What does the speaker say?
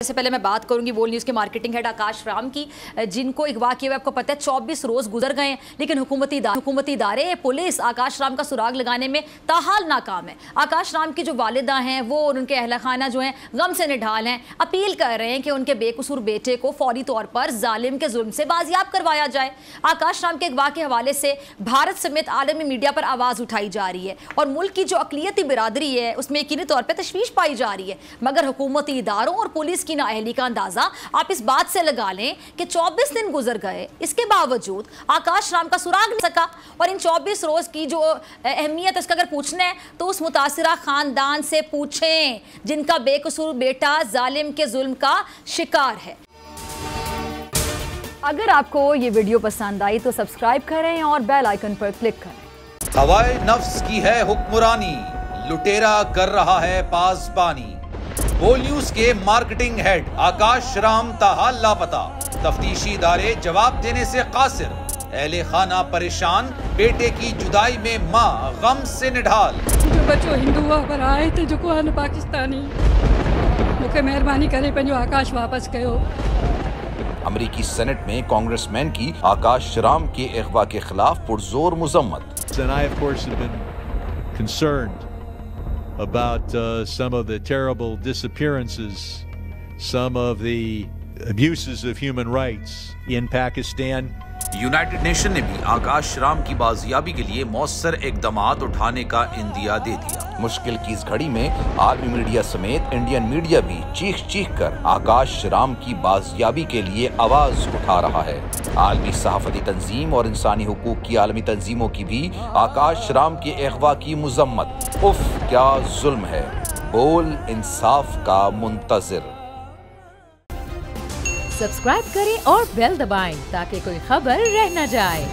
इससे पहले मैं बात करूंगी वर्ल्ड न्यूज़ के मार्केटिंग हेड आकाश राम की, जिनको अगवा किया हुआ आपको पता है 24 रोज गुजर गए हैं, लेकिन हुकूमती इदारे पुलिस आकाश राम का सुराग लगाने में ताहाल नाकाम है। आकाश राम की जो वालिदा हैं वो और उनके अहल खाना जो हैं गम से निढाल हैं, अपील कर रहे हैं कि उनके बेकसूर बेटे को फौरी तौर पर जालिम के जुल्म से बाजियाब करवाया जाए। आकाश राम के अगवा के हवाले से भारत समेत आलमी मीडिया पर आवाज़ उठाई जा रही है और मुल्क की जो अकलियती बिरादरी है उसमें यकीनी तौर पर तशवीश पाई जा रही है, मगर हुकूमती इदारों और पुलिस की नाअहली का अंदाजा आप इस बात से लगा लें कि 24 दिन गुजर गए, इसके बावजूद आकाश राम का सुराग नहीं सका। और इन 24 रोज की जो अहमियत है उसका अगर पूछना है तो उस मुतासिरा खानदान से पूछें जिनका बेकसूर बेटा जालिम के जुल्म का शिकार है। अगर आपको ये वीडियो पसंद आई तो सब्सक्राइब करें और बेल आइकन पर क्लिक करें। हवाए नफ्स की है हुक्मरानी, लुटेरा कर रहा है पासबानी। वर्ल्ड न्यूज़ के मार्केटिंग हेड आकाश राम ताहाल लापता, तफ्तीशी इदारे जवाब देने से कासिर, अहले खाना परेशान, बेटे की जुदाई में मां गम से निढाल। जो बच्चो हिंदू पर आए थे जो को पाकिस्तानी, मुझे मेहरबानी करे पंहिंजो आकाश वापस कयो। अमेरिकी सेनेट में कांग्रेसमैन की आकाश राम के अगवा के खिलाफ पुरजोर मुजम्मत। And I, of course, have been concerned about some of the terrible disappearances, some of the abuses of human rights in Pakistan. United nation ने भी आकाश राम की बाजियाबी के लिए मौसर इकदामात उठाने का इंदिया दे दिया। मुश्किल की इस घड़ी में आलमी मीडिया समेत इंडियन मीडिया भी चीख चीख कर आकाश राम की बाजियाबी के लिए आवाज उठा रहा है। आलमी सहाफती तंजीम और इंसानी हुकूक की आलमी तंजीमों की भी आकाश राम के अगवा की मुजम्मत। उफ क्या जुल्म है, बोल इंसाफ का मुंतजिर। सब्सक्राइब करें और बेल दबाएं ताकि कोई खबर रह न जाए।